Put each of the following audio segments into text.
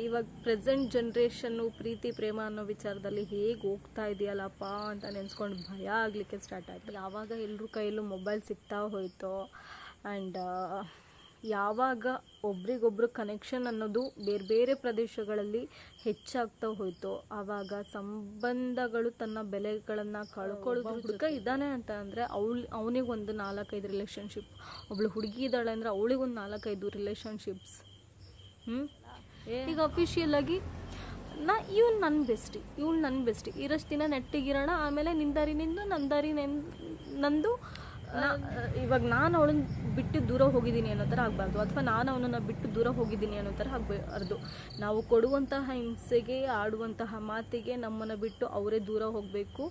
ಇವಾಗ present generation ಪ್ರೀತಿ ಪ್ರೇಮ ಅನ್ನೋ ವಿಚಾರದಲ್ಲಿ ಹೇಗೆ ಹೋಗ್ತಾ ಇದೆಯಲ್ಲಪ್ಪ ಅಂತ ನೆನೆಸ್ಕೊಂಡು ಭಯ ಆಗಲಿಕ್ಕೆ ಸ್ಟಾರ್ಟ್ ಆಯಿತು. ಯಾವಾಗ ಎಲ್ಲರ ಕೈಯಲ್ಲೂ ಮೊಬೈಲ್ ಸಿಗ್ತಾ ಹೋಯಿತೋ ಆ್ಯಂಡ್ ಯಾವಾಗ ಒಬ್ರಿಗೊಬ್ರು ಕನೆಕ್ಷನ್ ಅನ್ನೋದು ಬೇರೆ ಬೇರೆ ಪ್ರದೇಶಗಳಲ್ಲಿ ಹೆಚ್ಚಾಗ್ತಾ ಹೋಯಿತು, ಆವಾಗ ಸಂಬಂಧಗಳು ತನ್ನ ಬೆಲೆಗಳನ್ನು ಕಳ್ಕೊಳ್ಳೋದು. ಹುಡುಗ ಇದ್ದಾನೆ ಅಂತ ಅಂದರೆ ಅವನಿಗೆ ಒಂದು 4-5 ರಿಲೇಷನ್ಶಿಪ್, ಒಬ್ಳು ಹುಡುಗಿ ಇದ್ದಾಳೆ ಅಂದರೆ ಅವಳಿಗೊಂದು 4-5 ರಿಲೇಷನ್ಶಿಪ್ಸ್. ಈಗ ಅಫಿಷಿಯಲ್ ಆಗಿ ಇವಳು ನನ್ನ ಬೆಸ್ಟಿ ಇರೋಷ್ಟು ದಿನ ನೆಟ್ಟಿಗಿರೋಣ, ಆಮೇಲೆ ನಿಂದಾರಿ ನಿಂದು ನಂದಾರಿ ನಂದು. ಇವಾಗ ನಾನು ಅವಳನ್ನ ಬಿಟ್ಟು ದೂರ ಹೋಗಿದ್ದೀನಿ ಅನ್ನೋ ಥರ ಆಗಬಾರ್ದು, ಅಥವಾ ನಾನು ಅವನನ್ನು ಬಿಟ್ಟು ದೂರ ಹೋಗಿದ್ದೀನಿ ಅನ್ನೋ ಥರ ಆಗಬಾರ್ದು. ನಾವು ಕೊಡುವಂತಹ ಹಿಂಸೆಗೆ, ಆಡುವಂತಹ ಮಾತಿಗೆ ನಮ್ಮನ್ನು ಬಿಟ್ಟು ಅವರೇ ದೂರ ಹೋಗಬೇಕು.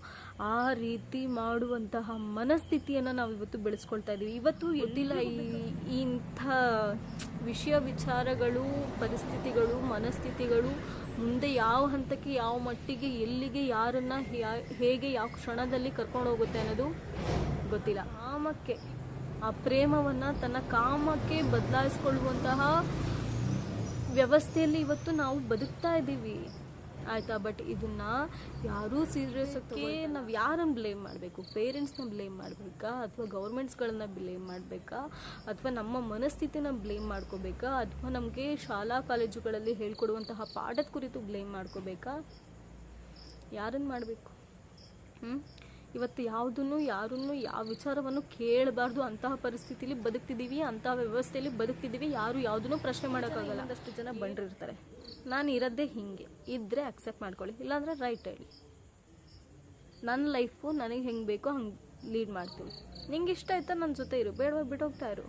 ಆ ರೀತಿ ಮಾಡುವಂತಹ ಮನಸ್ಥಿತಿಯನ್ನು ನಾವು ಇವತ್ತು ಬೆಳೆಸ್ಕೊಳ್ತಾ ಇದ್ದೀವಿ. ಇವತ್ತು ಎದ್ದಿಲ್ಲ ಇಂಥ ವಿಚಾರಗಳು, ಪರಿಸ್ಥಿತಿಗಳು, ಮನಸ್ಥಿತಿಗಳು ಮುಂದೆ ಯಾವ ಹಂತಕ್ಕೆ, ಯಾವ ಮಟ್ಟಿಗೆ, ಎಲ್ಲಿಗೆ, ಯಾರನ್ನು ಹೇಗೆ, ಯಾವ ಕ್ಷಣದಲ್ಲಿ ಕರ್ಕೊಂಡು ಹೋಗುತ್ತೆ ಅನ್ನೋದು ಗೊತ್ತಿಲ್ಲ. ಕಾಮಕ್ಕೆ, ಆ ಪ್ರೇಮವನ್ನು ತನ್ನ ಕಾಮಕ್ಕೆ ಬದಲಾಯಿಸ್ಕೊಳ್ಳುವಂತಹ ವ್ಯವಸ್ಥೆಯಲ್ಲಿ ಇವತ್ತು ನಾವು ಬದುಕ್ತಾ ಇದ್ದೀವಿ, ಆಯಿತಾ? ಬಟ್ ಇದನ್ನು ಯಾರೂ ಸೀರಿಯಸ್ಗೆ ನಾವು ಯಾರನ್ನು ಬ್ಲೇಮ್ ಮಾಡಬೇಕು? ಪೇರೆಂಟ್ಸ್ನ ಬ್ಲೇಮ್ ಮಾಡಬೇಕಾ, ಅಥವಾ ಗೌರ್ಮೆಂಟ್ಸ್ಗಳನ್ನ ಬ್ಲೇಮ್ ಮಾಡಬೇಕಾ, ಅಥವಾ ನಮ್ಮ ಮನಸ್ಥಿತಿನ ಬ್ಲೇಮ್ ಮಾಡ್ಕೋಬೇಕಾ, ಅಥವಾ ನಮಗೆ ಶಾಲಾ ಕಾಲೇಜುಗಳಲ್ಲಿ ಹೇಳ್ಕೊಡುವಂತಹ ಪಾಠದ ಕುರಿತು ಬ್ಲೇಮ್ ಮಾಡ್ಕೋಬೇಕಾ? ಯಾರನ್ನು ಮಾಡಬೇಕು? ಇವತ್ತು ಯಾವುದನ್ನು ಯಾರನ್ನು ಯಾವ ವಿಚಾರವನ್ನು ಕೇಳಬಾರ್ದು ಅಂತಹ ಪರಿಸ್ಥಿತಿಲಿ ಬದುಕ್ತಿದ್ದೀವಿ, ಅಂತಹ ವ್ಯವಸ್ಥೆಯಲ್ಲಿ ಬದುಕ್ತಿದ್ದೀವಿ. ಯಾರು ಯಾವುದನ್ನು ಪ್ರಶ್ನೆ ಮಾಡೋಕ್ಕಾಗಲ್ಲ. ಒಂದಷ್ಟು ಜನ ಬಂದಿರ್ತಾರೆ, ನಾನು ಇರೋದೇ ಹೀಗೆ, ಇದ್ದರೆ ಅಕ್ಸೆಪ್ಟ್ ಮಾಡ್ಕೊಳ್ಳಿ, ಇಲ್ಲಾಂದರೆ ರೈಟ್ ಹೇಳಿ, ನನ್ನ ಲೈಫು ನನಗೆ ಹೆಂಗೆ ಬೇಕೋ ಹಂಗೆ ಲೀಡ್ ಮಾಡ್ತೀನಿ, ನಿಂಗೆ ಇಷ್ಟ ಆಯ್ತಾ ನನ್ನ ಜೊತೆ ಇರು, ಬೇಡವಾ ಬಿಟ್ಟೋಗ್ತಾ ಇರು.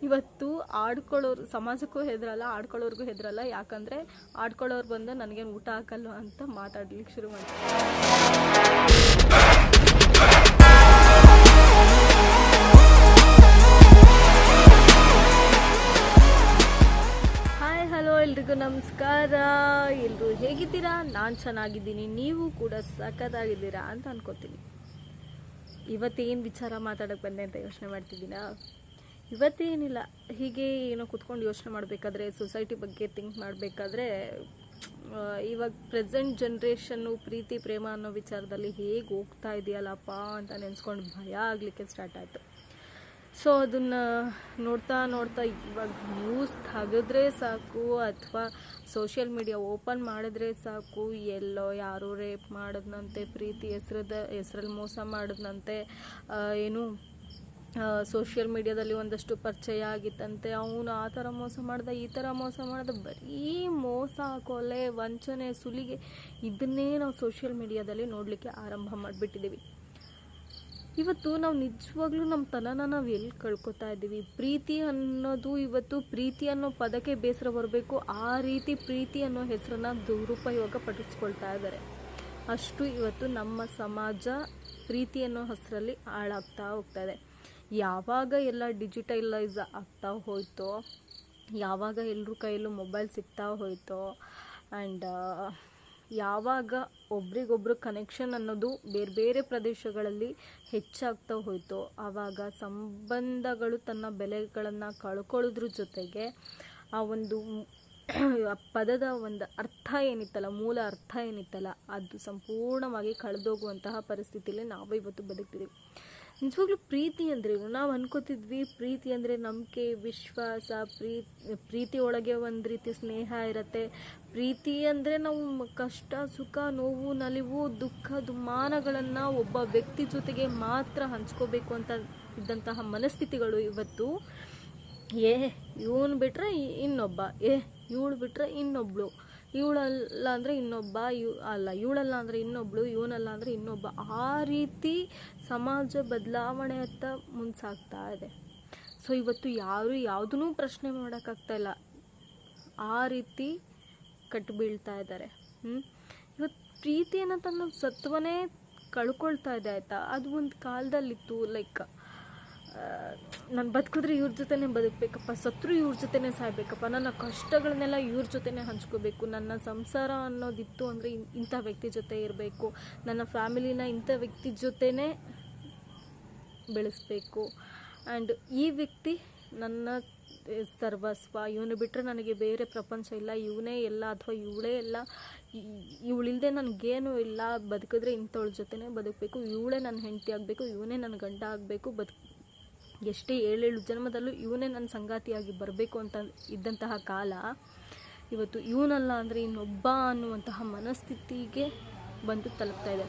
ಇವತ್ತು ಆಡ್ಕೊಳ್ಳೋರು ಸಮಾಜಕ್ಕೂ ಹೆದರಲ್ಲ, ಆಡ್ಕೊಳ್ಳೋರ್ಗೂ ಹೆದರಲ್ಲ. ಯಾಕಂದರೆ ಆಡ್ಕೊಳ್ಳೋರು ಬಂದು ನನಗೇನು ಊಟ ಹಾಕಲ್ಲ ಅಂತ ಮಾತಾಡ್ಲಿಕ್ಕೆ ಶುರು ಮಾಡ್ತಾರೆ. ಹಾಯ್ ಹಲೋ ಎಲ್ರಿಗೂ ನಮಸ್ಕಾರ. ಎಲ್ಲರೂ ಹೇಗಿದ್ದೀರಾ? ನಾನು ಚೆನ್ನಾಗಿದ್ದೀನಿ, ನೀವು ಕೂಡ ಸಖತ್ತಾಗಿದ್ದೀರಾ ಅಂತ ಅನ್ಕೋತೀನಿ. ಇವತ್ತೇನು ವಿಚಾರ ಮಾತಾಡೋಕ್ಕೆ ಬಂದೆ ಅಂತ ಯೋಚನೆ ಮಾಡ್ತಿದ್ದೀರಾ? ಇವತ್ತೇನಿಲ್ಲ, ಹೀಗೆ ಏನೋ ಕೂತ್ಕೊಂಡು ಯೋಚನೆ ಮಾಡಬೇಕಾದ್ರೆ, ಸೊಸೈಟಿ ಬಗ್ಗೆ ಥಿಂಕ್ ಮಾಡಬೇಕಾದ್ರೆ, ಇವಾಗ ಪ್ರೆಸೆಂಟ್ ಜನ್ರೇಷನ್ನು ಪ್ರೀತಿ ಪ್ರೇಮ ಅನ್ನೋ ವಿಚಾರದಲ್ಲಿ ಹೇಗೆ ಹೋಗ್ತಾ ಇದೆಯಲ್ಲಪ್ಪ ಅಂತ ನೆನೆಸ್ಕೊಂಡು ಭಯ ಆಗಲಿಕ್ಕೆ ಸ್ಟಾರ್ಟ್ ಆಯಿತು. ಸೊ ಅದನ್ನು ನೋಡ್ತಾ ಇವಾಗ ನ್ಯೂಸ್ ತೆಗೆದ್ರೆ ಸಾಕು, ಅಥವಾ ಸೋಷಿಯಲ್ ಮೀಡಿಯಾ ಓಪನ್ ಮಾಡಿದ್ರೆ ಸಾಕು, ಎಲ್ಲೋ ಯಾರೋ ರೇಪ್ ಮಾಡಿದ್ನಂತೆ, ಪ್ರೀತಿ ಹೆಸ್ರಲ್ಲಿ ಮೋಸ ಮಾಡಿದ್ನಂತೆ, ಏನು ಸೋಷಿಯಲ್ ಮೀಡಿಯಾದಲ್ಲಿ ಒಂದಷ್ಟು ಪರಿಚಯ ಆಗಿತ್ತಂತೆ, ಅವನು ಆ ಥರ ಮೋಸ ಮಾಡ್ದ, ಈ ಥರ ಮೋಸ ಮಾಡ್ದ, ಬರೀ ಮೋಸ, ಕೊಲೆ, ವಂಚನೆ, ಸುಲಿಗೆ, ಇದನ್ನೇ ನಾವು ಸೋಷಿಯಲ್ ಮೀಡಿಯಾದಲ್ಲಿ ನೋಡಲಿಕ್ಕೆ ಆರಂಭ ಮಾಡಿಬಿಟ್ಟಿದ್ದೀವಿ. ಇವತ್ತು ನಾವು ನಿಜವಾಗ್ಲೂ ನಮ್ಮ ತನನ ನಾವು ಎಲ್ಲಿ ಕಳ್ಕೊತಾ ಇದ್ದೀವಿ? ಪ್ರೀತಿ ಅನ್ನೋದು, ಇವತ್ತು ಪ್ರೀತಿ ಅನ್ನೋ ಪದಕ್ಕೆ ಬೇಸರ ಬರಬೇಕು, ಆ ರೀತಿ ಪ್ರೀತಿ ಅನ್ನೋ ಹೆಸರನ್ನು ದುರುಪಯೋಗ ಪಡಿಸ್ಕೊಳ್ತಾ ಇದ್ದಾರೆ. ಅಷ್ಟು ಇವತ್ತು ನಮ್ಮ ಸಮಾಜ ಪ್ರೀತಿ ಅನ್ನೋ ಹೆಸರಲ್ಲಿ ಹಾಳಾಗ್ತಾ ಹೋಗ್ತಾ ಇದೆ. ಯಾವಾಗ ಎಲ್ಲ ಡಿಜಿಟಲೈಸ್ ಆಗ್ತಾ ಹೋಯ್ತೋ, ಯಾವಾಗ ಎಲ್ಲರ ಕೈಯಲ್ಲೂ ಮೊಬೈಲ್ ಸಿಗ್ತಾ ಹೋಯ್ತೋ ಆ್ಯಂಡ್ ಯಾವಾಗ ಒಬ್ರಿಗೊಬ್ರು ಕನೆಕ್ಷನ್ ಅನ್ನೋದು ಬೇರೆ ಬೇರೆ ಪ್ರದೇಶಗಳಲ್ಲಿ ಹೆಚ್ಚಾಗ್ತಾ ಹೋಯ್ತೋ, ಆವಾಗ ಸಂಬಂಧಗಳು ತನ್ನ ಬೆಲೆಗಳನ್ನು ಕಳ್ಕೊಳ್ಳೋದ್ರ ಜೊತೆಗೆ ಆ ಒಂದು ಪದದ ಒಂದು ಅರ್ಥ ಏನಿತ್ತಲ್ಲ, ಮೂಲ ಅರ್ಥ ಏನಿತ್ತಲ್ಲ, ಅದು ಸಂಪೂರ್ಣವಾಗಿ ಕಳೆದೋಗುವಂತಹ ಪರಿಸ್ಥಿತಿಯಲ್ಲಿ ನಾವು ಇವತ್ತು ಬದುಕ್ತಿದ್ದೀವಿ. ನಿಜವಾಗ್ಲೂ ಪ್ರೀತಿ ಅಂದರೆ ನಾವು ಅನ್ಕೋತಿದ್ವಿ, ಪ್ರೀತಿ ಅಂದರೆ ನಂಬಿಕೆ, ವಿಶ್ವಾಸ, ಪ್ರೀತಿ ಒಳಗೆ ಒಂದು ರೀತಿ ಸ್ನೇಹ ಇರುತ್ತೆ. ಪ್ರೀತಿ ಅಂದರೆ ನಾವು ಕಷ್ಟ, ಸುಖ, ನೋವು, ನಲಿವು, ದುಃಖ, ದುಮ್ಮಾನಗಳನ್ನು ಒಬ್ಬ ವ್ಯಕ್ತಿ ಜೊತೆಗೆ ಮಾತ್ರ ಹಂಚ್ಕೋಬೇಕು ಅಂತ ಇದ್ದಂತಹ ಮನಸ್ಥಿತಿಗಳು ಇವತ್ತು ಇವನು ಬಿಟ್ಟರೆ ಇನ್ನೊಬ್ಬ, ಇವಳು ಬಿಟ್ಟರೆ ಇನ್ನೊಬ್ಳು, ಇವಳಲ್ಲ ಅಂದರೆ ಇನ್ನೊಬ್ಬ, ಇವಳಲ್ಲ ಅಂದರೆ ಇನ್ನೊಬ್ಳು, ಇವನಲ್ಲ ಅಂದರೆ ಇನ್ನೊಬ್ಬ, ಆ ರೀತಿ ಸಮಾಜ ಬದಲಾವಣೆಯತ್ತ ಮುಂಸಾಗ್ತಾ ಇದೆ. ಸೊ ಇವತ್ತು ಯಾರು ಯಾವುದನ್ನೂ ಪ್ರಶ್ನೆ ಮಾಡೋಕ್ಕಾಗ್ತಾಯಿಲ್ಲ, ಆ ರೀತಿ ಕಟ್ಟು ಬೀಳ್ತಾ ಇದ್ದಾರೆ. ಇವತ್ತು ಪ್ರೀತಿಯನ್ನು ತನ್ನ ಸತ್ವನೇ ಕಳ್ಕೊಳ್ತಾ ಇದೆ, ಆಯಿತಾ? ಅದು ಒಂದು ಕಾಲದಲ್ಲಿತ್ತು, ಲೈಕ್ ನಾನು ಬದುಕಿದ್ರೆ ಇವ್ರ ಜೊತೆನೇ ಬದುಕಬೇಕಪ್ಪ, ಸತ್ರು ಇವ್ರ ಜೊತೆನೇ ಸಾಯ್ಬೇಕಪ್ಪ, ನನ್ನ ಕಷ್ಟಗಳನ್ನೆಲ್ಲ ಇವ್ರ ಜೊತೆನೇ ಹಂಚ್ಕೋಬೇಕು, ನನ್ನ ಸಂಸಾರ ಅನ್ನೋದಿತ್ತು ಅಂದರೆ ಇಂಥ ವ್ಯಕ್ತಿ ಜೊತೆ ಇರಬೇಕು, ನನ್ನ ಫ್ಯಾಮಿಲಿನ ಇಂಥ ವ್ಯಕ್ತಿ ಜೊತೆನೇ ಬೆಳೆಸಬೇಕು, ಆ್ಯಂಡ್ ಈ ವ್ಯಕ್ತಿ ನನ್ನ ಸರ್ವಸ್ವ, ಇವನು ಬಿಟ್ಟರೆ ನನಗೆ ಬೇರೆ ಪ್ರಪಂಚ ಇಲ್ಲ, ಇವನೇ ಎಲ್ಲ ಅಥವಾ ಇವಳೇ ಎಲ್ಲ, ಇವಳಿಲ್ಲದೆ ನನಗೇನು ಇಲ್ಲ, ಬದುಕಿದ್ರೆ ಇಂಥವಳ ಜೊತೆನೇ ಬದುಕಬೇಕು, ಇವಳೇ ನನ್ನ ಹೆಂಡತಿ ಆಗಬೇಕು, ಇವನೇ ನನ್ನ ಗಂಡ ಆಗಬೇಕು, ಎಷ್ಟೇ 7 ಜನ್ಮದಲ್ಲೂ ಇವನೇ ನನ್ನ ಸಂಗಾತಿಯಾಗಿ ಬರಬೇಕು ಅಂತ ಇದ್ದಂತಹ ಕಾಲ ಇವತ್ತು ಇವನಲ್ಲ ಅಂದರೆ ಇನ್ನೊಬ್ಬ ಅನ್ನುವಂತಹ ಮನಸ್ಥಿತಿಗೆ ಬಂದು ತಲುಪ್ತಾ ಇದೆ.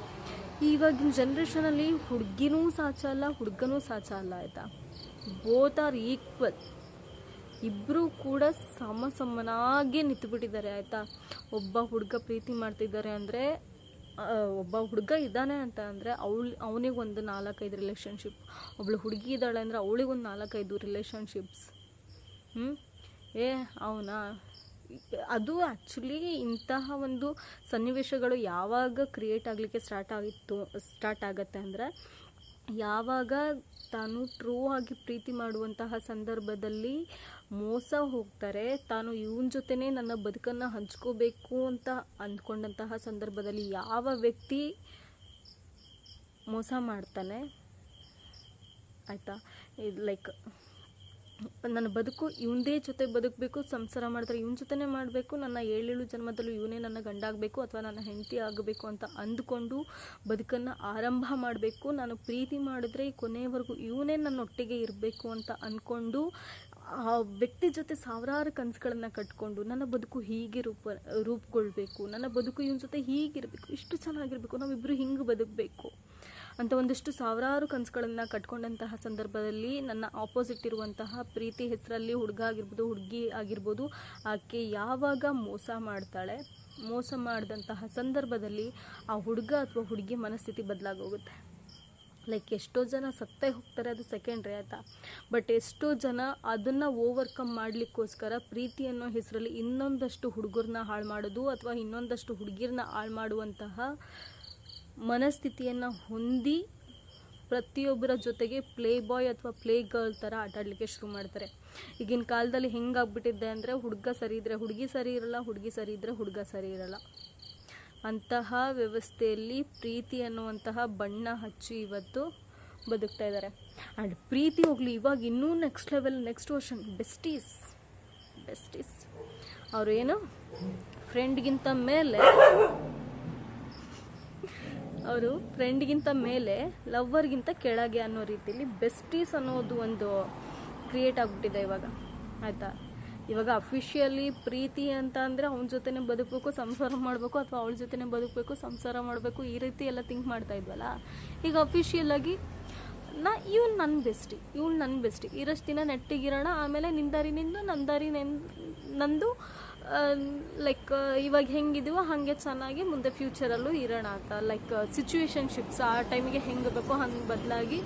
ಇವಾಗಿನ ಜನ್ರೇಷನಲ್ಲಿ ಹುಡುಗಿನೂ ಸಾಚ ಅಲ್ಲ, ಹುಡುಗನೂ ಸಾಚ ಅಲ್ಲ, ಆಯಿತಾ. ಬೋತ್ ಆರ್ ಈಕ್ವಲ್, ಇಬ್ಬರೂ ಕೂಡ ಸಮನಾಗಿ ನಿಂತುಬಿಟ್ಟಿದ್ದಾರೆ, ಆಯಿತಾ. ಒಬ್ಬ ಹುಡುಗ ಪ್ರೀತಿ ಮಾಡ್ತಿದ್ದಾರೆ ಅಂದರೆ, ಒಬ್ಬ ಹುಡುಗ ಇದ್ದಾನೆ ಅಂತ ಅಂದರೆ ಅವನಿಗೆ ಒಂದು 4-5 ರಿಲೇಷನ್ಶಿಪ್, ಒಬ್ಳು ಹುಡುಗಿ ಇದ್ದಾಳೆ ಅಂದರೆ ಅವಳಿಗೊಂದು 4-5 ರಿಲೇಷನ್ಶಿಪ್ಸ್. ಅವನಾ ಅದು ಆ್ಯಕ್ಚುಲಿ ಇಂತಹ ಒಂದು ಸನ್ನಿವೇಶಗಳು ಯಾವಾಗ ಕ್ರಿಯೇಟ್ ಆಗಲಿಕ್ಕೆ ಸ್ಟಾರ್ಟ್ ಆಗುತ್ತೆ ಅಂದರೆ, ಯಾವಾಗ ತಾನು ಟ್ರೂ ಆಗಿ ಪ್ರೀತಿ ಮಾಡುವಂತಹ ಸಂದರ್ಭದಲ್ಲಿ ಮೋಸ ಹೋಗ್ತಾರೆ, ತಾನು ಇವನ ಜೊತೆನೇ ನನ್ನ ಬದುಕನ್ನು ಹಂಚ್ಕೋಬೇಕು ಅಂತ ಅಂದ್ಕೊಂಡಂತಹ ಸಂದರ್ಭದಲ್ಲಿ ಯಾವ ವ್ಯಕ್ತಿ ಮೋಸ ಮಾಡ್ತಾನೆ, ಆಯಿತಾ. ಲೈಕ್ ನನ್ನ ಬದುಕು ಇವನದೇ ಜೊತೆ ಬದುಕಬೇಕು, ಸಂಸಾರ ಮಾಡಿದ್ರೆ ಇವನ ಜೊತೆನೇ ಮಾಡಬೇಕು, ನನ್ನ 7 ಜನ್ಮದಲ್ಲೂ ಇವನೇ ನನ್ನ ಗಂಡ ಆಗಬೇಕು ಅಥವಾ ನನ್ನ ಹೆಂಡತಿ ಆಗಬೇಕು ಅಂತ ಅಂದ್ಕೊಂಡು ಬದುಕನ್ನು ಆರಂಭ ಮಾಡಬೇಕು, ನಾನು ಪ್ರೀತಿ ಮಾಡಿದ್ರೆ ಕೊನೆಯವರೆಗೂ ಇವನೇ ನನ್ನೊಟ್ಟಿಗೆ ಇರಬೇಕು ಅಂತ ಅಂದ್ಕೊಂಡು ಆ ವ್ಯಕ್ತಿ ಜೊತೆ ಸಾವಿರಾರು ಕನಸುಗಳನ್ನು ಕಟ್ಕೊಂಡು ನನ್ನ ಬದುಕು ಹೀಗೆ ರೂಪುಗೊಳ್ಬೇಕು, ನನ್ನ ಬದುಕು ಇವನ ಜೊತೆ ಹೀಗಿರಬೇಕು, ಇಷ್ಟು ಚೆನ್ನಾಗಿರಬೇಕು, ನಾವಿಬ್ಬರು ಹಿಂಗೆ ಬದುಕಬೇಕು ಅಂತ ಒಂದಿಷ್ಟು ಸಾವಿರಾರು ಕನಸುಗಳನ್ನು ಕಟ್ಕೊಂಡಂತಹ ಸಂದರ್ಭದಲ್ಲಿ ನನ್ನ ಆಪೋಸಿಟ್ ಇರುವಂತಹ ಪ್ರೀತಿ ಹೆಸರಲ್ಲಿ ಹುಡುಗ ಆಗಿರ್ಬೋದು, ಹುಡುಗಿ ಆಗಿರ್ಬೋದು, ಆಕೆ ಯಾವಾಗ ಮೋಸ ಮಾಡ್ತಾಳೆ, ಮೋಸ ಮಾಡಿದಂತಹ ಸಂದರ್ಭದಲ್ಲಿ ಆ ಹುಡುಗ ಅಥವಾ ಹುಡುಗಿ ಮನಸ್ಥಿತಿ ಬದಲಾಗೋಗುತ್ತೆ. ಲೈಕ್ ಎಷ್ಟೋ ಜನ ಸತ್ತೇ ಹೋಗ್ತಾರೆ, ಅದು ಸೆಕೆಂಡ್ರಿ, ಆಯಿತಾ. ಬಟ್ ಎಷ್ಟೋ ಜನ ಅದನ್ನು ಓವರ್ಕಮ್ ಮಾಡಲಿಕ್ಕೋಸ್ಕರ ಪ್ರೀತಿ ಅನ್ನೋ ಹೆಸರಲ್ಲಿ ಇನ್ನೊಂದಷ್ಟು ಹುಡುಗರನ್ನ ಹಾಳು ಮಾಡೋದು ಅಥವಾ ಇನ್ನೊಂದಷ್ಟು ಹುಡುಗಿರನ್ನ ಹಾಳು ಮಾಡುವಂತಹ ಮನಸ್ಥಿತಿಯನ್ನು ಹೊಂದಿ ಪ್ರತಿಯೊಬ್ಬರ ಜೊತೆಗೆ ಪ್ಲೇ ಬಾಯ್ ಅಥವಾ ಪ್ಲೇ ಗರ್ಲ್ ಥರ ಆಟಾಡಲಿಕ್ಕೆ ಶುರು ಮಾಡ್ತಾರೆ. ಈಗಿನ ಕಾಲದಲ್ಲಿ ಹೆಂಗಾಗ್ಬಿಟ್ಟಿದೆ ಅಂದರೆ, ಹುಡುಗ ಸರಿ ಇದ್ದರೆ ಹುಡುಗಿ ಸರಿ ಇರಲ್ಲ, ಹುಡುಗಿ ಸರಿ ಇದ್ದರೆ ಹುಡುಗ ಸರಿ ಇರಲ್ಲ. ಅಂತಹ ವ್ಯವಸ್ಥೆಯಲ್ಲಿ ಪ್ರೀತಿ ಅನ್ನುವಂತಹ ಬಣ್ಣ ಹಚ್ಚಿ ಇವತ್ತು ಬದುಕ್ತಾ ಇದ್ದಾರೆ. ಆ್ಯಂಡ್ ಪ್ರೀತಿ ಹೋಗಲಿ, ಇವಾಗ ಇನ್ನೂ next level, next version besties ಅವರು ಏನು ಫ್ರೆಂಡ್ಗಿಂತ ಮೇಲೆ ಲವ್ವರ್ಗಿಂತ ಕೆಳಗೆ ಅನ್ನೋ ರೀತಿಯಲ್ಲಿ ಬೆಸ್ಟೀಸ್ ಅನ್ನೋದು ಒಂದು ಕ್ರಿಯೇಟ್ ಆಗಿಬಿಟ್ಟಿದೆ ಇವಾಗ, ಆಯಿತಾ. ಇವಾಗ ಅಫಿಷಿಯಲಿ ಪ್ರೀತಿ ಅಂತ ಅಂದರೆ ಅವನ ಜೊತೆನೇ ಬದುಕಬೇಕು, ಸಂಸಾರ ಮಾಡಬೇಕು, ಅಥವಾ ಅವಳ ಜೊತೆನೇ ಬದುಕಬೇಕು, ಸಂಸಾರ ಮಾಡಬೇಕು, ಈ ರೀತಿ ಎಲ್ಲ ಥಿಂಕ್ ಮಾಡ್ತಾ ಇದ್ವಲ್ಲ. ಈಗ ಅಫಿಷಿಯಲಾಗಿ ಇವಳು ನನ್ನ ಬೆಸ್ಟಿ, ಇರೋಷ್ಟು ದಿನ ನೆಟ್ಟಿಗಿರೋಣ, ಆಮೇಲೆ ನಿಂದಾರಿ ನಿಂದು ನಂದಾರಿ ನಂದು, ಲೈಕ್ ಇವಾಗ ಹೆಂಗಿದೀವೋ ಹಾಗೆ ಚೆನ್ನಾಗಿ ಮುಂದೆ ಫ್ಯೂಚರಲ್ಲೂ ಇರೋಣ ಅಂತ. ಲೈಕ್ ಸಿಚುವೇಶನ್ಶಿಪ್ಸ್ ಆ ಟೈಮಿಗೆ ಹೆಂಗೆ ಬೇಕೋ ಹಂಗೆ ಬದಲಾಗಿ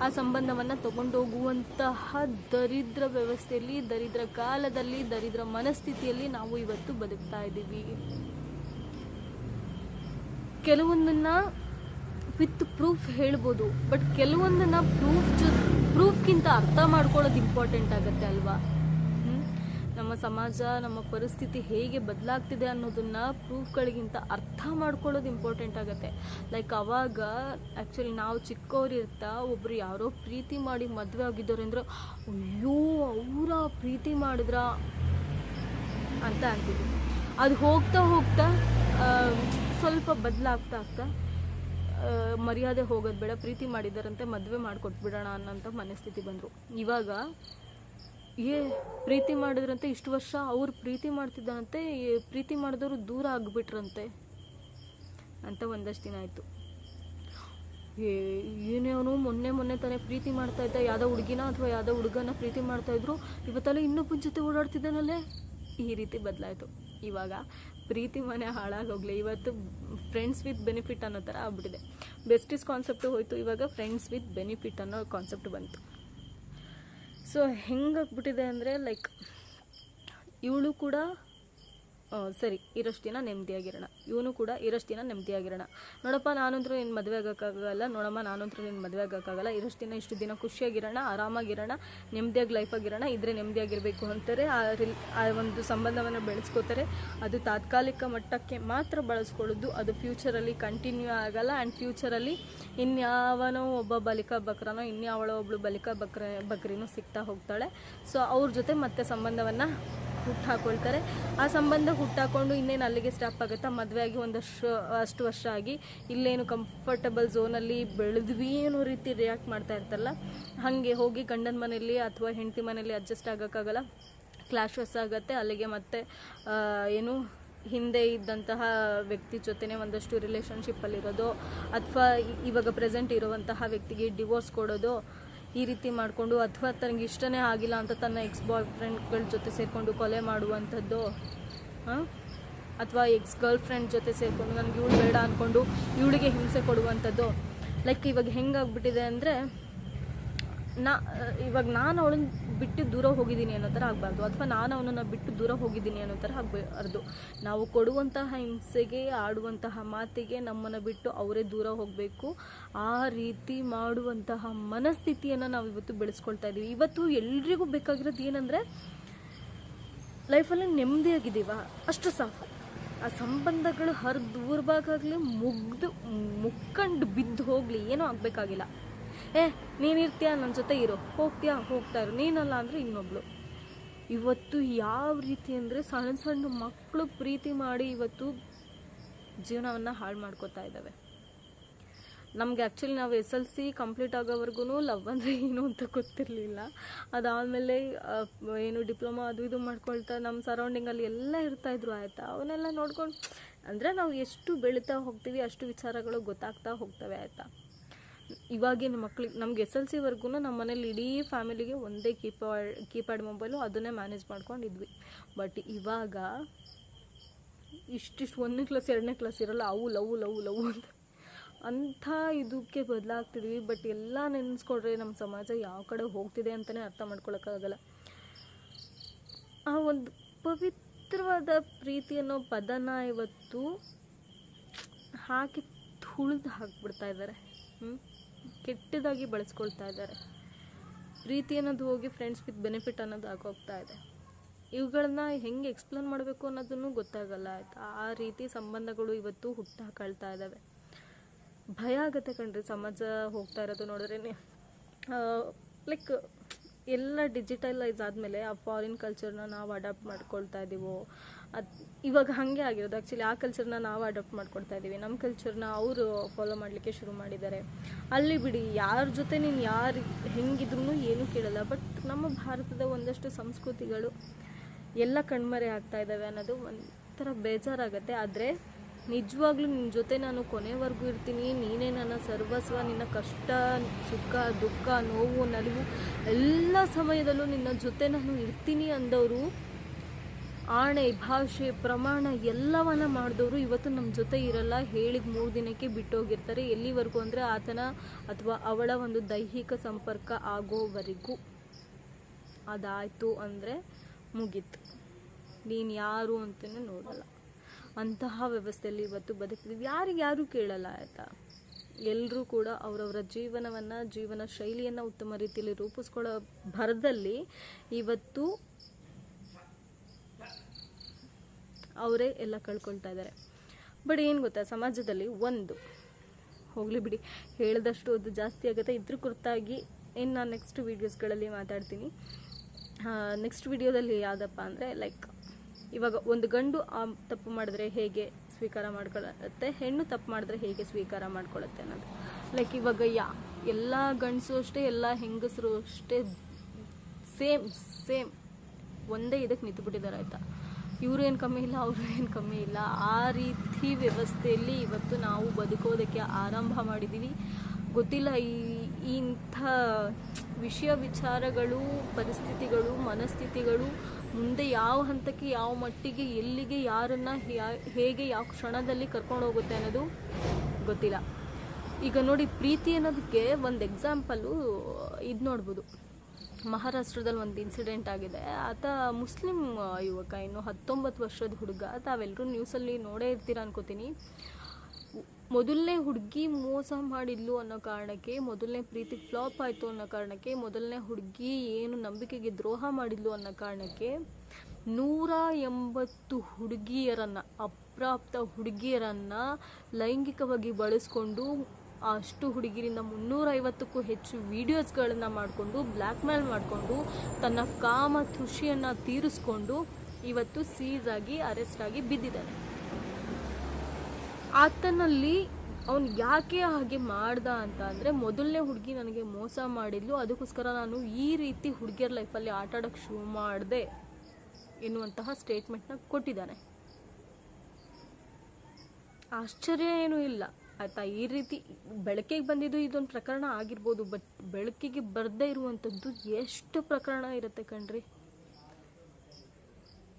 ಆ ಸಂಬಂಧವನ್ನು ತಗೊಂಡೋಗುವಂತಹ ದರಿದ್ರ ವ್ಯವಸ್ಥೆಯಲ್ಲಿ, ದರಿದ್ರ ಕಾಲದಲ್ಲಿ, ದರಿದ್ರ ಮನಸ್ಥಿತಿಯಲ್ಲಿ ನಾವು ಇವತ್ತು ಬದುಕ್ತಾ ಇದ್ದೀವಿ. ಕೆಲವೊಂದನ್ನು ವಿತ್ ಪ್ರೂಫ್ ಹೇಳ್ಬೋದು, ಬಟ್ ಕೆಲವೊಂದನ್ನು ಪ್ರೂಫ್ಗಿಂತ ಅರ್ಥ ಮಾಡ್ಕೊಳ್ಳೋದು ಇಂಪಾರ್ಟೆಂಟ್ ಆಗುತ್ತೆ ಅಲ್ವಾ. ನಮ್ಮ ಸಮಾಜ, ನಮ್ಮ ಪರಿಸ್ಥಿತಿ ಹೇಗೆ ಬದಲಾಗ್ತಿದೆ ಅನ್ನೋದನ್ನು ಪ್ರೂಫ್ಗಳಿಗಿಂತ ಅರ್ಥ ಮಾಡ್ಕೊಳ್ಳೋದು ಇಂಪಾರ್ಟೆಂಟ್ ಆಗುತ್ತೆ. ಲೈಕ್ ಅವಾಗ ಆ್ಯಕ್ಚುಲಿ ನಾವು ಚಿಕ್ಕವರಿರ್ತಾ ಒಬ್ಬರು ಯಾರೋ ಪ್ರೀತಿ ಮಾಡಿ ಮದುವೆ ಆಗಿದ್ದವ್ರು ಅಂದರೆ, ಅಯ್ಯೋ ಅವರ ಪ್ರೀತಿ ಮಾಡಿದ್ರ ಅಂತ ಅಂತಿದ್ವಿ. ಅದು ಹೋಗ್ತಾ ಸ್ವಲ್ಪ ಬದಲಾಗ್ತಾ ಮರ್ಯಾದೆ ಹೋಗೋದು ಬೇಡ, ಪ್ರೀತಿ ಮಾಡಿದಾರಂತೆ ಮದುವೆ ಮಾಡಿಕೊಟ್ಬಿಡೋಣ ಅನ್ನೋಂಥ ಮನಸ್ಥಿತಿ ಬಂದರು. ಇವಾಗ ಪ್ರೀತಿ ಮಾಡಿದ್ರಂತೆ, ಇಷ್ಟು ವರ್ಷ ಅವ್ರು ಪ್ರೀತಿ ಮಾಡ್ತಿದ್ದಾರಂತೆ, ಪ್ರೀತಿ ಮಾಡಿದವರು ದೂರ ಆಗಿಬಿಟ್ರಂತೆ ಅಂತ ಒಂದಷ್ಟು ದಿನ ಆಯಿತು. ಏನೇವನು ಮೊನ್ನೆ ತಾನೇ ಪ್ರೀತಿ ಮಾಡ್ತಾ ಇದ್ದ, ಯಾವುದೋ ಹುಡುಗಿನ ಅಥವಾ ಯಾವುದೋ ಹುಡುಗನ ಪ್ರೀತಿ ಮಾಡ್ತಾಯಿದ್ರು, ಇವತ್ತೆಲ್ಲ ಇನ್ನೊಬ್ಬನ ಜೊತೆ ಓಡಾಡ್ತಿದ್ದಾನಲ್ಲೇ, ಈ ರೀತಿ ಬದಲಾಯಿತು. ಇವಾಗ ಪ್ರೀತಿ ಮನೆ ಹಾಳಾಗೋಗ್ಲಿ, ಇವತ್ತು ಫ್ರೆಂಡ್ಸ್ ವಿತ್ ಬೆನಿಫಿಟ್ ಅನ್ನೋ ಥರ ಆಗ್ಬಿಟ್ಟಿದೆ. ಬೆಸ್ಟೀಸ್ ಕಾನ್ಸೆಪ್ಟು ಹೋಯಿತು, ಇವಾಗ ಫ್ರೆಂಡ್ಸ್ ವಿತ್ ಬೆನಿಫಿಟ್ ಅನ್ನೋ ಕಾನ್ಸೆಪ್ಟ್ ಬಂತು. ಸೊ ಹೆಂಗಾಗ್ಬಿಟ್ಟಿದೆ ಅಂದರೆ, ಲೈಕ್ ಇವಳು ಕೂಡ ಸರಿ ಇರೋಷ್ಟು ದಿನ ನೆಮ್ಮದಿಯಾಗಿರೋಣ, ಇವನು ಕೂಡ ಇರೋಷ್ಟು ದಿನ ನೆಮ್ಮದಿಯಾಗಿರೋಣ. ನೋಡಪ್ಪ ನಾನಂತರೂ ನಿನ್ನ ಮದುವೆ ಆಗೋಕ್ಕಾಗಲ್ಲ, ನೋಡಮ್ಮ ನಾನಂತರೂ ನಿನ್ನ ಮದುವೆ ಆಗೋಕ್ಕಾಗಲ್ಲ, ಇರೋಷ್ಟು ದಿನ ಇಷ್ಟು ದಿನ ಖುಷಿಯಾಗಿರೋಣ, ಆರಾಮಾಗಿರೋಣ, ನೆಮ್ಮದಿಯಾಗಿ ಲೈಫಾಗಿರೋಣ, ಇದ್ರೆ ನೆಮ್ಮದಿಯಾಗಿರಬೇಕು ಅಂತಾರೆ. ಆ ಒಂದು ಸಂಬಂಧವನ್ನು ಬೆಳೆಸ್ಕೋತಾರೆ. ಅದು ತಾತ್ಕಾಲಿಕ ಮಟ್ಟಕ್ಕೆ ಮಾತ್ರ ಬಳಸ್ಕೊಳ್ಳೋದು, ಅದು ಫ್ಯೂಚರಲ್ಲಿ ಕಂಟಿನ್ಯೂ ಆಗಲ್ಲ. ಆ್ಯಂಡ್ ಫ್ಯೂಚರಲ್ಲಿ ಇನ್ಯಾವನೋ ಒಬ್ಬ ಬಲಿಕಾ ಬಕ್ರನೋ ಇನ್ಯಾವಳೋ ಒಬ್ಬಳು ಬಲಿಕಾ ಬಕ್ರಿನೂ ಸಿಗ್ತಾ ಹೋಗ್ತಾಳೆ. ಸೊ ಅವ್ರ ಜೊತೆ ಮತ್ತೆ ಸಂಬಂಧವನ್ನು ಹುಟ್ಟಾಕೊಳ್ತಾರೆ. ಆ ಸಂಬಂಧ ಹುಟ್ಟಾಕೊಂಡು ಇನ್ನೇನು ಅಲ್ಲಿಗೆ ಸ್ಟಾಪ್ ಆಗುತ್ತಾ, ಮದುವೆ ಆಗಿ ಅಷ್ಟು ವರ್ಷ ಆಗಿ ಇಲ್ಲೇನು ಕಂಫರ್ಟಬಲ್ ಝೋನಲ್ಲಿ ಬೆಳೆದ್ವಿ ಅನ್ನೋ ರೀತಿ ರಿಯಾಕ್ಟ್ ಮಾಡ್ತಾ ಇರ್ತಾರಲ್ಲ, ಹಾಗೆ ಹೋಗಿ ಗಂಡನ ಮನೆಯಲ್ಲಿ ಅಥವಾ ಹೆಂಡತಿ ಮನೆಯಲ್ಲಿ ಅಡ್ಜಸ್ಟ್ ಆಗೋಕ್ಕಾಗಲ್ಲ, ಕ್ಲಾಶಸ್ ಆಗುತ್ತೆ. ಅಲ್ಲಿಗೆ ಮತ್ತೆ ಏನು ಹಿಂದೆ ಇದ್ದಂತಹ ವ್ಯಕ್ತಿ ಜೊತೆನೇ ಒಂದಷ್ಟು ರಿಲೇಷನ್ಶಿಪ್ಪಲ್ಲಿರೋದು, ಅಥವಾ ಇವಾಗ ಪ್ರೆಸೆಂಟ್ ಇರುವಂತಹ ವ್ಯಕ್ತಿಗೆ ಡಿವೋರ್ಸ್ ಕೊಡೋದು, ಈ ರೀತಿ ಮಾಡಿಕೊಂಡು, ಅಥವಾ ತನಗೆ ಇಷ್ಟನೇ ಆಗಿಲ್ಲ ಅಂತ ತನ್ನ ಎಕ್ಸ್ ಬಾಯ್ ಫ್ರೆಂಡ್ಗಳ ಜೊತೆ ಸೇರಿಕೊಂಡು ಕೊಲೆ ಮಾಡುವಂಥದ್ದು, ಅಥವಾ ಎಕ್ಸ್ ಗರ್ಲ್ ಫ್ರೆಂಡ್ ಜೊತೆ ಸೇರಿಕೊಂಡು ನನಗೆ ಇವಳು ಬೇಡ ಅಂದ್ಕೊಂಡು ಇವಳಿಗೆ ಹಿಂಸೆ ಕೊಡುವಂಥದ್ದು. ಲೈಕ್ ಇವಾಗ ಹೆಂಗಾಗ್ಬಿಟ್ಟಿದೆ ಅಂದರೆ, ಇವಾಗ ನಾನು ಅವಳನ್ನ ಬಿಟ್ಟು ದೂರ ಹೋಗಿದ್ದೀನಿ ಅನ್ನೋ ಥರ ಆಗಬಾರ್ದು, ಅಥವಾ ನಾನು ಅವನನ್ನು ಬಿಟ್ಟು ದೂರ ಹೋಗಿದ್ದೀನಿ ಅನ್ನೋ ಥರ ಆಗಬಾರ್ದು. ನಾವು ಕೊಡುವಂತಹ ಹಿಂಸೆಗೆ, ಆಡುವಂತಹ ಮಾತಿಗೆ ನಮ್ಮನ್ನು ಬಿಟ್ಟು ಅವರೇ ದೂರ ಹೋಗಬೇಕು. ಆ ರೀತಿ ಮಾಡುವಂತಹ ಮನಸ್ಥಿತಿಯನ್ನು ನಾವು ಇವತ್ತು ಬೆಳೆಸ್ಕೊಳ್ತಾ ಇದ್ದೀವಿ. ಇವತ್ತು ಎಲ್ರಿಗೂ ಬೇಕಾಗಿರೋದು ಏನಂದರೆ, ಲೈಫಲ್ಲಿ ನೆಮ್ಮದಿಯಾಗಿದ್ದೀವ ಅಷ್ಟು ಸಾಕು. ಆ ಸಂಬಂಧಗಳು ದೂರವಾಗಲಿ, ಮುಕ್ಕಂಡು ಬಿದ್ದು ಹೋಗಲಿ, ಏನೂ ಆಗಬೇಕಾಗಿಲ್ಲ. ನೀನಿರ್ತೀಯ ನನ್ನ ಜೊತೆ ಇರೋ, ಹೋಗ್ತೀಯಾ ಹೋಗ್ತಾ ಇರು, ನೀನಲ್ಲ ಅಂದರೆ ಇನ್ನೊಬ್ಳು. ಇವತ್ತು ಯಾವ ರೀತಿ ಅಂದರೆ, ಸಣ್ಣ ಸಣ್ಣ ಮಕ್ಕಳು ಪ್ರೀತಿ ಮಾಡಿ ಇವತ್ತು ಜೀವನವನ್ನು ಹಾಳು ಮಾಡ್ಕೋತಾ ಇದ್ದಾವೆ. ನಮಗೆ ಆ್ಯಕ್ಚುಲಿ ನಾವು SLC ಕಂಪ್ಲೀಟ್ ಆಗೋವರೆಗೂ ಲವ್ ಅಂದರೆ ಏನು ಅಂತ ಗೊತ್ತಿರಲಿಲ್ಲ. ಅದಾದಮೇಲೆ ಏನು ಡಿಪ್ಲೊಮಾ ಅದು ಇದು ಮಾಡ್ಕೊಳ್ತಾ ನಮ್ಮ ಸರೌಂಡಿಂಗಲ್ಲಿ ಎಲ್ಲ ಇರ್ತಾಯಿದ್ರು, ಆಯಿತಾ. ಅವನ್ನೆಲ್ಲ ನೋಡ್ಕೊಂಡು ಅಂದರೆ ನಾವು ಎಷ್ಟು ಬೆಳೀತಾ ಹೋಗ್ತೀವಿ ಅಷ್ಟು ವಿಚಾರಗಳು ಗೊತ್ತಾಗ್ತಾ ಹೋಗ್ತವೆ, ಆಯಿತಾ. ಇವಾಗಿನ ಮಕ್ಳಿಗೆ, ನಮ್ಗೆ SLCವರೆಗೂ ನಮ್ಮ ಮನೇಲಿ ಇಡೀ ಫ್ಯಾಮಿಲಿಗೆ ಒಂದೇ ಕೀಪ್ಯಾಡ್ ಮೊಬೈಲು, ಅದನ್ನೇ ಮ್ಯಾನೇಜ್ ಮಾಡ್ಕೊಂಡಿದ್ವಿ. ಬಟ್ ಇವಾಗ ಇಷ್ಟಿಷ್ಟು 1ನೇ ಕ್ಲಾಸ್ 2ನೇ ಕ್ಲಾಸ್ ಇರೋಲ್ಲ, ಅವು ಲವ್ ಅಂಥ ಇದಕ್ಕೆ ಬದಲಾಗ್ತಿದ್ವಿ. ಬಟ್ ಎಲ್ಲ ನೆನೆಸ್ಕೊಂಡ್ರೆ ನಮ್ಮ ಸಮಾಜ ಯಾವ ಕಡೆ ಹೋಗ್ತಿದೆ ಅಂತಲೇ ಅರ್ಥ ಮಾಡ್ಕೊಳಕ್ಕಾಗಲ್ಲ. ಆ ಒಂದು ಪವಿತ್ರವಾದ ಪ್ರೀತಿ ಅನ್ನೋ ಪದನ ಇವತ್ತು ಹಾಕಿ ತುಳಿದು ಹಾಕ್ಬಿಡ್ತಾ ಇದ್ದಾರೆ, ಕೆಟ್ಟದಾಗಿ ಬಳಸ್ಕೊಳ್ತಾ ಇದ್ದಾರೆ. ಪ್ರೀತಿ ಅನ್ನೋದು ಹೋಗಿ ಫ್ರೆಂಡ್ಸ್ ವಿತ್ ಬೆನಿಫಿಟ್ ಅನ್ನೋದು ಆಗೋಗ್ತಾ ಇದೆ. ಇವುಗಳನ್ನ ಹೆಂಗೆ ಎಕ್ಸ್ಪ್ಲೇನ್ ಮಾಡಬೇಕು ಅನ್ನೋದನ್ನು ಗೊತ್ತಾಗಲ್ಲ, ಆಯಿತಾ. ಆ ರೀತಿ ಸಂಬಂಧಗಳು ಇವತ್ತು ಹುಟ್ಟಾಕೊಳ್ತಾ ಇದ್ದಾವೆ. ಭಯ ಆಗುತ್ತೆ ಕಣ್ರಿ, ಸಮಾಜ ಹೋಗ್ತಾ ಇರೋದು ನೋಡಿದ್ರೆ. ಲೈಕ್ ಎಲ್ಲ ಡಿಜಿಟಲೈಸ್ ಆದಮೇಲೆ ಆ ಫಾರಿನ್ ಕಲ್ಚರ್ನ ನಾವು ಅಡಾಪ್ಟ್ ಮಾಡ್ಕೊಳ್ತಾ ಇದ್ದೀವೋ, ಇವಾಗ ಹಾಗೆ ಆಗಿರೋದು. ಆ್ಯಕ್ಚುಲಿ ಆ ಕಲ್ಚರ್ನ ನಾವು ಅಡಾಪ್ಟ್ ಮಾಡ್ಕೊಳ್ತಾ ಇದ್ದೀವಿ, ನಮ್ಮ ಕಲ್ಚರ್ನ ಅವರು ಫಾಲೋ ಮಾಡಲಿಕ್ಕೆ ಶುರು ಮಾಡಿದ್ದಾರೆ. ಅಲ್ಲಿ ಬಿಡಿ, ಯಾರ ಜೊತೆ ನೀನು ಯಾರು ಹೆಂಗಿದ್ರೂ ಏನೂ ಕೇಳಲ್ಲ. ಬಟ್ ನಮ್ಮ ಭಾರತದ ಒಂದಷ್ಟು ಸಂಸ್ಕೃತಿಗಳು ಎಲ್ಲ ಕಣ್ಮರೆ ಆಗ್ತಾ ಇದ್ದಾವೆ ಅನ್ನೋದು ಒಂಥರ ಬೇಜಾರಾಗುತ್ತೆ. ಆದರೆ ನಿಜವಾಗ್ಲೂ ನಿನ್ನ ಜೊತೆ ನಾನು ಕೊನೆವರೆಗೂ ಇರ್ತೀನಿ, ನೀನೇ ನನ್ನ ಸರ್ವಸ್ವ, ನಿನ್ನ ಕಷ್ಟ ಸುಖ ದುಃಖ ನೋವು ನಲಿವು ಎಲ್ಲ ಸಮಯದಲ್ಲೂ ನಿನ್ನ ಜೊತೆ ನಾನು ಇರ್ತೀನಿ ಅಂದವರು, ಆಣೆ ಭಾಷೆ ಪ್ರಮಾಣ ಎಲ್ಲವನ್ನ ಮಾಡಿದವರು ಇವತ್ತು ನಮ್ಮ ಜೊತೆ ಇರಲ್ಲ. ಹೇಳಿದ 3 ದಿನಕ್ಕೆ ಬಿಟ್ಟೋಗಿರ್ತಾರೆ. ಎಲ್ಲಿವರೆಗೂ ಅಂದರೆ ಆತನ ಅಥವಾ ಅವಳ ಒಂದು ದೈಹಿಕ ಸಂಪರ್ಕ ಆಗೋವರೆಗೂ. ಅದಾಯಿತು ಅಂದರೆ ಮುಗೀತು, ನೀನು ಯಾರು ಅಂತಲೇ ನೋಡಲ್ಲ. ಅಂತಹ ವ್ಯವಸ್ಥೆಯಲ್ಲಿ ಇವತ್ತು ಬದುಕ್ತೀವಿ. ಯಾರು ಕೇಳಲ್ಲ, ಆಯಿತಾ. ಎಲ್ಲರೂ ಕೂಡ ಅವರವರ ಜೀವನ ಶೈಲಿಯನ್ನು ಉತ್ತಮ ರೀತಿಯಲ್ಲಿ ರೂಪಿಸ್ಕೊಳ್ಳೋ ಭರದಲ್ಲಿ ಇವತ್ತು ಅವರೇ ಎಲ್ಲ ಕಳ್ಕೊಳ್ತಾ ಇದ್ದಾರೆ. ಬಟ್ ಏನು ಗೊತ್ತಾ, ಸಮಾಜದಲ್ಲಿ ಒಂದು ಹೋಗಲಿ ಬಿಡಿ, ಹೇಳಿದಷ್ಟು ಅದು ಜಾಸ್ತಿ ಆಗುತ್ತೆ. ಇದ್ರ ಕುರಿತಾಗಿ ಇನ್ನು ನಾನು ನೆಕ್ಸ್ಟ್ ವೀಡಿಯೋಸ್ಗಳಲ್ಲಿ ಮಾತಾಡ್ತೀನಿ. ನೆಕ್ಸ್ಟ್ ವಿಡಿಯೋದಲ್ಲಿ ಯಾವುದಪ್ಪ ಅಂದರೆ, ಲೈಕ್ ಇವಾಗ ಒಂದು ಗಂಡು ತಪ್ಪು ಮಾಡಿದ್ರೆ ಹೇಗೆ ಸ್ವೀಕಾರ ಮಾಡ್ಕೊಳ್ಳುತ್ತೆ, ಹೆಣ್ಣು ತಪ್ಪು ಮಾಡಿದ್ರೆ ಹೇಗೆ ಸ್ವೀಕಾರ ಮಾಡ್ಕೊಳ್ಳುತ್ತೆ ಅನ್ನೋದು. ಲೈಕ್ ಇವಾಗ ಎಲ್ಲ ಗಂಡಸು ಅಷ್ಟೇ, ಎಲ್ಲ ಹೆಂಗಸರು ಅಷ್ಟೇ ಸೇಮ್ ಒಂದೇ ಇದಕ್ಕೆ ನಿಂತುಬಿಟ್ಟಿದ್ದಾರೆ, ಆಯಿತಾ. ಇವರು ಏನು ಕಮ್ಮಿ ಇಲ್ಲ, ಅವರು ಏನು ಕಮ್ಮಿ ಇಲ್ಲ. ಆ ರೀತಿ ವ್ಯವಸ್ಥೆಯಲ್ಲಿ ಇವತ್ತು ನಾವು ಬದುಕೋದಕ್ಕೆ ಆರಂಭ ಮಾಡಿದ್ದೀವಿ. ಗೊತ್ತಿಲ್ಲ ಇಂಥ ವಿಚಾರಗಳು, ಪರಿಸ್ಥಿತಿಗಳು, ಮನಸ್ಥಿತಿಗಳು ಮುಂದೆ ಯಾವ ಹಂತಕ್ಕೆ, ಯಾವ ಮಟ್ಟಿಗೆ, ಎಲ್ಲಿಗೆ, ಯಾರನ್ನು ಹೇಗೆ, ಯಾವ ಕ್ಷಣದಲ್ಲಿ ಕರ್ಕೊಂಡು ಹೋಗುತ್ತೆ ಅನ್ನೋದು ಗೊತ್ತಿಲ್ಲ. ಈಗ ನೋಡಿ, ಪ್ರೀತಿ ಅನ್ನೋದಕ್ಕೆ ಒಂದು ಎಕ್ಸಾಂಪಲ್ಲು ಇದು ನೋಡ್ಬೋದು. ಮಹಾರಾಷ್ಟ್ರದಲ್ಲಿ ಒಂದು ಇನ್ಸಿಡೆಂಟ್ ಆಗಿದೆ. ಆತ ಮುಸ್ಲಿಂ ಯುವಕ, ಇನ್ನು 19 ವರ್ಷದ ಹುಡುಗ. ತಾವೆಲ್ಲರೂ ನ್ಯೂಸಲ್ಲಿ ನೋಡೇ ಇರ್ತೀರ ಅನ್ಕೋತೀನಿ. ಮೊದಲನೇ ಹುಡುಗಿ ಮೋಸ ಮಾಡಿದ್ಲು ಅನ್ನೋ ಕಾರಣಕ್ಕೆ, ಮೊದಲನೇ ಪ್ರೀತಿ ಫ್ಲಾಪ್ ಆಯಿತು ಅನ್ನೋ ಕಾರಣಕ್ಕೆ, ಮೊದಲನೇ ಹುಡುಗಿ ಏನು ನಂಬಿಕೆಗೆ ದ್ರೋಹ ಮಾಡಿದ್ಲು ಅನ್ನೋ ಕಾರಣಕ್ಕೆ 180 ಹುಡುಗಿಯರನ್ನು, ಅಪ್ರಾಪ್ತ ಹುಡುಗಿಯರನ್ನು ಲೈಂಗಿಕವಾಗಿ ಬಳಸ್ಕೊಂಡು ಅಷ್ಟು ಹುಡುಗಿರಿಂದ 350ಕ್ಕೂ ಹೆಚ್ಚು ವಿಡಿಯೋಸ್ಗಳನ್ನು ಮಾಡಿಕೊಂಡು ಬ್ಲ್ಯಾಕ್ ಮೇಲ್ ಮಾಡಿಕೊಂಡು ತನ್ನ ಕಾಮ ತೃಷಿಯನ್ನು ತೀರಿಸ್ಕೊಂಡು ಇವತ್ತು ಸೀಸ್ ಆಗಿ ಅರೆಸ್ಟ್ ಆಗಿ ಬಿದ್ದಿದ್ದಾನೆ. ಆತನಲ್ಲಿ ಅವನು ಯಾಕೆ ಹಾಗೆ ಮಾಡ್ದ ಅಂತ ಅಂದರೆ, ಮೊದಲನೇ ಹುಡುಗಿ ನನಗೆ ಮೋಸ ಮಾಡಿದ್ಲು, ಅದಕ್ಕೋಸ್ಕರ ನಾನು ಈ ರೀತಿ ಹುಡುಗಿಯರ ಲೈಫಲ್ಲಿ ಆಟ ಆಡೋಕ್ಕೆ ಶುರು ಮಾಡಿದೆ ಎನ್ನುವಂತಹ ಸ್ಟೇಟ್ಮೆಂಟ್ನ ಕೊಟ್ಟಿದ್ದಾನೆ. ಆಶ್ಚರ್ಯ ಏನೂ ಇಲ್ಲ ಆಯಿತಾ. ಈ ರೀತಿ ಬೆಳಕಿಗೆ ಬಂದಿದ್ದು ಇದೊಂದು ಪ್ರಕರಣ ಆಗಿರ್ಬೋದು, ಬಟ್ ಬೆಳಕಿಗೆ ಬರದೇ ಇರುವಂಥದ್ದು ಎಷ್ಟು ಪ್ರಕರಣ ಇರುತ್ತೆ ಕಣ್ರಿ.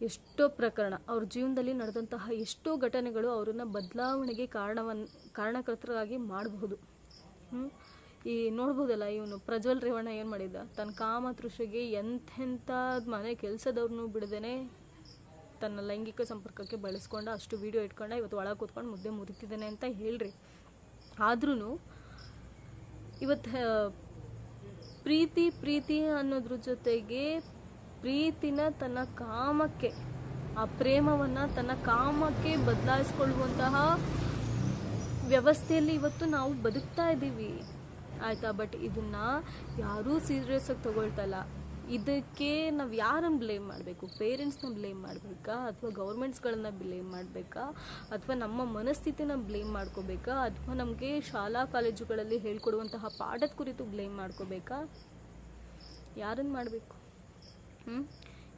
ಎಷ್ಟೋ ಪ್ರಕರಣ, ಅವ್ರ ಜೀವನದಲ್ಲಿ ನಡೆದಂತಹ ಎಷ್ಟೋ ಘಟನೆಗಳು ಅವರನ್ನು ಬದಲಾವಣೆಗೆ ಕಾರಣಕರ್ತರಾಗಿ ಮಾಡಬಹುದು. ಈ ನೋಡ್ಬೋದಲ್ಲ, ಇವನು ಪ್ರಜ್ವಲ್ ರೇವಣ್ಣ ಏನು ಮಾಡಿದ್ದ, ತನ್ನ ಕಾಮ ತೃಷೆಗೆ ಎಂಥೆಂಥ ಮನೆ ಕೆಲಸದವ್ರನ್ನೂ ಬಿಡದೇನೆ ತನ್ನ ಲೈಂಗಿಕ ಸಂಪರ್ಕಕ್ಕೆ ಬಳಸ್ಕೊಂಡ, ಅಷ್ಟು ವಿಡಿಯೋ ಇಟ್ಕೊಂಡ, ಇವತ್ತು ಒಳಗೆ ಕೂತ್ಕೊಂಡು ಮುದ್ದೆ ಮುರಿತಿದ್ದಾನೆ ಅಂತ ಹೇಳ್ರಿ. ಆದ್ರೂ ಇವತ್ತು ಪ್ರೀತಿ ಅನ್ನೋದ್ರ ಜೊತೆಗೆ ಪ್ರೀತಿನ ತನ್ನ ಕಾಮಕ್ಕೆ, ಆ ಪ್ರೇಮವನ್ನು ತನ್ನ ಕಾಮಕ್ಕೆ ಬದಲಾಯಿಸ್ಕೊಳ್ಳುವಂತಹ ವ್ಯವಸ್ಥೆಯಲ್ಲಿ ಇವತ್ತು ನಾವು ಬದುಕ್ತಾ ಇದ್ದೀವಿ ಆಯಿತಾ. ಬಟ್ ಇದನ್ನು ಯಾರೂ ಸೀರಿಯಸ್ ಆಗಿ ತಗೊಳ್ತಲ್ಲ. ಇದಕ್ಕೆ ನಾವು ಯಾರನ್ನು ಬ್ಲೇಮ್ ಮಾಡಬೇಕು? ಪೇರೆಂಟ್ಸ್ನ ಬ್ಲೇಮ್ ಮಾಡಬೇಕಾ, ಅಥವಾ ಗೌರ್ಮೆಂಟ್ಸ್ಗಳನ್ನ ಬ್ಲೇಮ್ ಮಾಡಬೇಕಾ, ಅಥವಾ ನಮ್ಮ ಮನಸ್ಥಿತಿನ ಬ್ಲೇಮ್ ಮಾಡ್ಕೋಬೇಕಾ, ಅಥವಾ ನಮಗೆ ಶಾಲಾ ಕಾಲೇಜುಗಳಲ್ಲಿ ಹೇಳ್ಕೊಡುವಂತಹ ಪಾಠದ ಕುರಿತು ಬ್ಲೇಮ್ ಮಾಡ್ಕೋಬೇಕಾ? ಯಾರನ್ನು ಮಾಡಬೇಕು?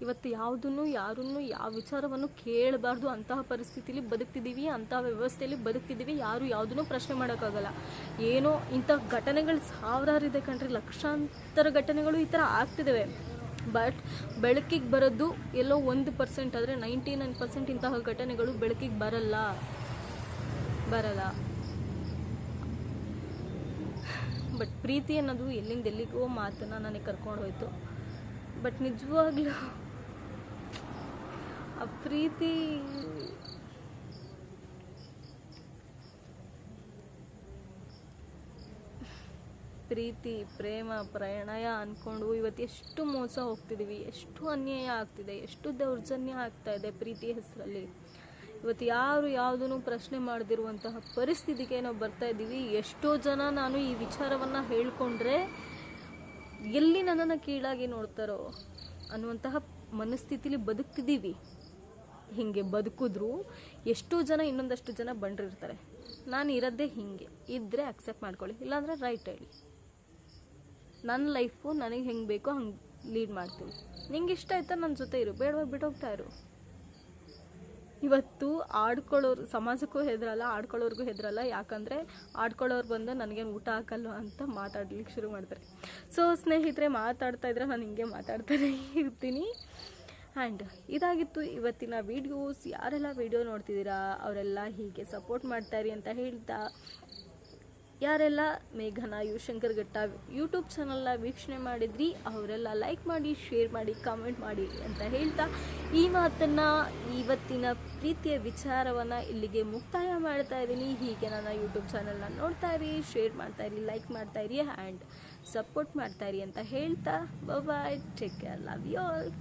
ಇವತ್ತು ಯಾರನ್ನು ಯಾವ ವಿಚಾರವನ್ನು ಕೇಳಬಾರ್ದು ಅಂತಹ ಪರಿಸ್ಥಿತಿಲಿ ಬದುಕ್ತಿದ್ದೀವಿ, ಅಂತಹ ವ್ಯವಸ್ಥೆಯಲ್ಲಿ ಬದುಕ್ತಿದ್ದೀವಿ. ಯಾರು ಯಾವುದನ್ನು ಪ್ರಶ್ನೆ ಮಾಡೋಕ್ಕಾಗಲ್ಲ. ಏನೋ ಇಂಥ ಘಟನೆಗಳು ಸಾವಿರಾರು ಇದೆ ಕಣ್ರಿ, ಲಕ್ಷಾಂತರ ಘಟನೆಗಳು ಈ ಥರ ಆಗ್ತಿದ್ದಾವೆ. ಬಟ್ ಬೆಳಕಿಗೆ ಬರೋದು ಎಲ್ಲೋ 1% ಆದರೆ 99% ಇಂತಹ ಘಟನೆಗಳು ಬೆಳಕಿಗೆ ಬರಲ್ಲ. ಬಟ್ ಪ್ರೀತಿ ಅನ್ನೋದು ಎಲ್ಲಿಂದ ಎಲ್ಲಿಗೋ ಮಾತನ್ನು ನನಗೆ ಕರ್ಕೊಂಡು ಹೋಯ್ತು. ಬಟ್ ನಿಜವಾಗ್ಲೂ ಆ ಪ್ರೀತಿ ಪ್ರೇಮ ಪ್ರಣಯ ಅಂದ್ಕೊಂಡು ಇವತ್ತು ಎಷ್ಟು ಮೋಸ ಹೋಗ್ತಿದ್ದೀವಿ, ಎಷ್ಟು ಅನ್ಯಾಯ ಆಗ್ತಿದೆ, ಎಷ್ಟು ದೌರ್ಜನ್ಯ ಆಗ್ತಾ ಇದೆ ಪ್ರೀತಿ ಹೆಸರಲ್ಲಿ. ಇವತ್ತು ಯಾರು ಯಾವುದನ್ನು ಪ್ರಶ್ನೆ ಮಾಡದಿರುವಂತಹ ಪರಿಸ್ಥಿತಿಗೆ ನಾವು ಬರ್ತಾ ಇದ್ದೀವಿ. ಎಷ್ಟೋ ಜನ ನಾನು ಈ ವಿಚಾರವನ್ನು ಹೇಳ್ಕೊಂಡ್ರೆ ಎಲ್ಲಿ ನನ್ನನ್ನು ಕೀಳಾಗಿ ನೋಡ್ತಾರೋ ಅನ್ನುವಂತಹ ಮನಸ್ಥಿತಿಲಿ ಬದುಕ್ತಿದ್ದೀವಿ. ಹೀಗೆ ಬದುಕಿದ್ರು ಎಷ್ಟೋ ಜನ ಇನ್ನೊಂದಷ್ಟು ಜನ ಬಂದಿರ್ತಾರೆ. ನಾನು ಇರೋದೇ ಹೀಗೆ ಇದ್ದರೆ ಅಕ್ಸೆಪ್ಟ್ ಮಾಡ್ಕೊಳ್ಳಿ, ಇಲ್ಲಾಂದರೆ ರೈಟ್ ಹೇಳಿ. ನನ್ನ ಲೈಫು ನನಗೆ ಹೆಂಗೆ ಬೇಕೋ ಹಂಗೆ ಲೀಡ್ ಮಾಡ್ತೀನಿ. ನಿಂಗೆ ಇಷ್ಟ ಆಯ್ತಾ ನನ್ನ ಜೊತೆ ಇರು, ಬೇಡವಾ ಬಿಟ್ಟೋಗ್ತಾ ಇರು. ಇವತ್ತು ಆಡ್ಕೊಳ್ಳೋರು ಸಮಾಜಕ್ಕೂ ಹೆದರಲ್ಲ, ಆಡ್ಕೊಳ್ಳೋರ್ಗೂ ಹೆದರಲ್ಲ. ಯಾಕಂದರೆ ಆಡ್ಕೊಳ್ಳೋರು ಬಂದು ನನಗೇನು ಊಟ ಹಾಕಲ್ಲ ಅಂತ ಮಾತಾಡ್ಲಿಕ್ಕೆ ಶುರು ಮಾಡ್ತಾರೆ. ಸೊ ಸ್ನೇಹಿತರೆ, ಮಾತಾಡ್ತಾ ಇದ್ರೆ ನಾನು ಹಿಂಗೆ ಮಾತಾಡ್ತಾನೆ ಇರ್ತೀನಿ. ಆ್ಯಂಡ್ ಇದಾಗಿತ್ತು ಇವತ್ತಿನ ವೀಡಿಯೋಸ್. ಯಾರೆಲ್ಲ ವೀಡಿಯೋ ನೋಡ್ತಿದ್ದೀರಾ ಅವರೆಲ್ಲ ಹೀಗೆ ಸಪೋರ್ಟ್ ಮಾಡ್ತಾಯಿರಿ ಅಂತ ಹೇಳ್ತಾ, ಯಾರೆಲ್ಲ ಮೇಘನಾ ಯುಶಂಕರ್ ಘಟ್ಟ ಯೂಟ್ಯೂಬ್ ಚಾನಲ್ನ ವೀಕ್ಷಣೆ ಮಾಡಿದ್ರಿ ಅವರೆಲ್ಲ ಲೈಕ್ ಮಾಡಿ, ಶೇರ್ ಮಾಡಿ, ಕಾಮೆಂಟ್ ಮಾಡಿ ಅಂತ ಹೇಳ್ತಾ ಈ ಮಾತನ್ನು, ಇವತ್ತಿನ ಪ್ರೀತಿಯ ವಿಚಾರವನ್ನು ಇಲ್ಲಿಗೆ ಮುಕ್ತಾಯ ಮಾಡ್ತಾ ಇದ್ದೀನಿ. ಹೀಗೆ ನನ್ನ ಯೂಟ್ಯೂಬ್ ಚಾನಲ್ನ ನೋಡ್ತಾ ಇರಿ, ಶೇರ್ ಮಾಡ್ತಾಯಿರಿ, ಲೈಕ್ ಮಾಡ್ತಾಯಿರಿ ಆ್ಯಂಡ್ ಸಪೋರ್ಟ್ ಮಾಡ್ತಾಯಿರಿ ಅಂತ ಹೇಳ್ತಾ bye, take care, love you all.